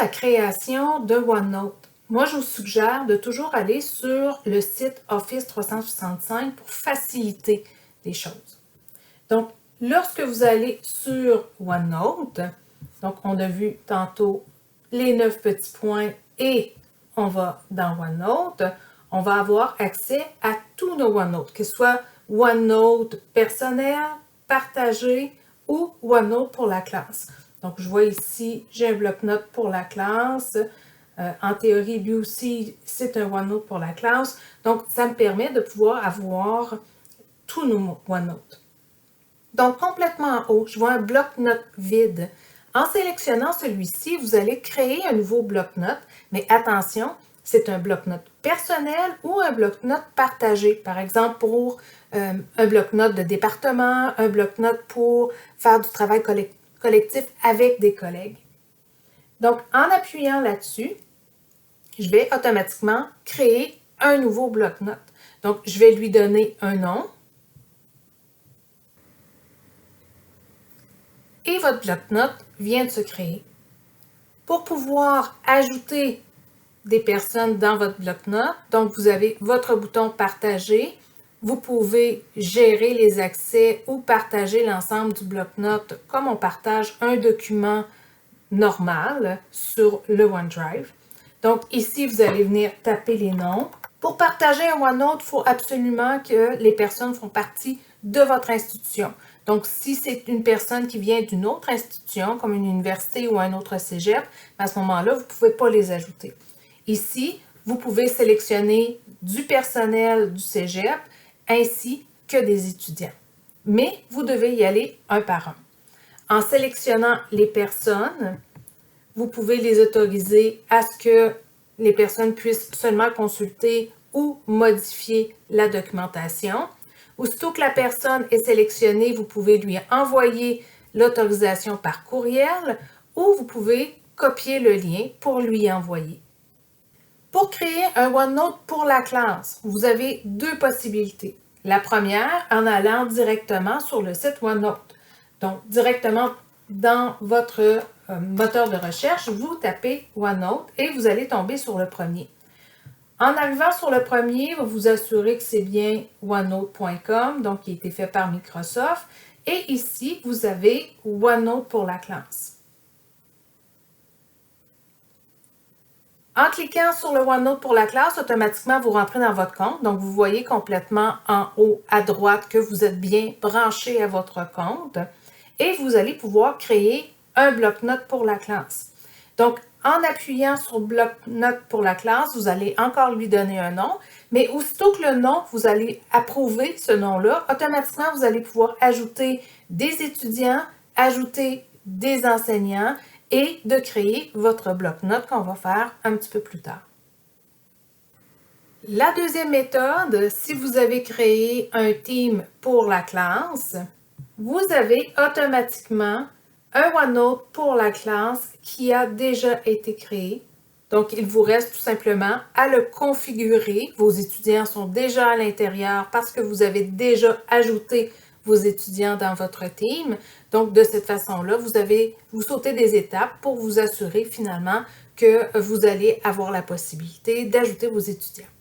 la création de OneNote, moi je vous suggère de toujours aller sur le site Office 365 pour faciliter les choses. Donc, lorsque vous allez sur OneNote, donc on a vu tantôt les 9 petits points et on va dans OneNote, on va avoir accès à tous nos OneNote, que ce soit OneNote personnel, partagé ou OneNote pour la classe. Donc, je vois ici, j'ai un bloc-notes pour la classe. En théorie, lui aussi, c'est un OneNote pour la classe. Donc, ça me permet de pouvoir avoir tous nos OneNote. Donc, complètement en haut, je vois un bloc-notes vide. En sélectionnant celui-ci, vous allez créer un nouveau bloc-notes, mais attention, c'est un bloc-notes personnel ou un bloc-notes partagé. Par exemple, pour un bloc-notes de département, un bloc-notes pour faire du travail collectif avec des collègues. Donc, en appuyant là-dessus, je vais automatiquement créer un nouveau bloc-notes. Donc, je vais lui donner un nom. Et votre bloc-notes vient de se créer. Pour pouvoir ajouter des personnes dans votre bloc-notes, donc vous avez votre bouton partager. Vous pouvez gérer les accès ou partager l'ensemble du bloc-notes comme on partage un document normal sur le OneDrive. Donc ici, vous allez venir taper les noms. Pour partager un OneNote, il faut absolument que les personnes font partie de votre institution. Donc, si c'est une personne qui vient d'une autre institution, comme une université ou un autre cégep, à ce moment-là, vous ne pouvez pas les ajouter. Ici, vous pouvez sélectionner du personnel du cégep ainsi que des étudiants. Mais vous devez y aller un par un. En sélectionnant les personnes, vous pouvez les autoriser à ce que les personnes puissent seulement consulter ou modifier la documentation. Aussitôt que la personne est sélectionnée, vous pouvez lui envoyer l'autorisation par courriel ou vous pouvez copier le lien pour lui envoyer. Pour créer un OneNote pour la classe, vous avez deux possibilités. La première, en allant directement sur le site OneNote. Donc, directement dans votre moteur de recherche, vous tapez OneNote et vous allez tomber sur le premier. En arrivant sur le premier, vous vous assurez que c'est bien OneNote.com, donc qui a été fait par Microsoft. Et ici, vous avez OneNote pour la classe. En cliquant sur le OneNote pour la classe, automatiquement, vous rentrez dans votre compte. Donc, vous voyez complètement en haut à droite que vous êtes bien branché à votre compte. Et vous allez pouvoir créer un bloc-notes pour la classe. Donc, en appuyant sur bloc-notes pour la classe, vous allez encore lui donner un nom. Mais aussitôt que le nom, vous allez approuver ce nom-là, automatiquement, vous allez pouvoir ajouter des étudiants, ajouter des enseignants et de créer votre bloc-notes qu'on va faire un petit peu plus tard. La deuxième méthode, si vous avez créé un theme pour la classe, vous avez automatiquement un OneNote pour la classe qui a déjà été créé. Donc, il vous reste tout simplement à le configurer. Vos étudiants sont déjà à l'intérieur parce que vous avez déjà ajouté vos étudiants dans votre team. Donc, de cette façon-là, vous sautez des étapes pour vous assurer finalement que vous allez avoir la possibilité d'ajouter vos étudiants.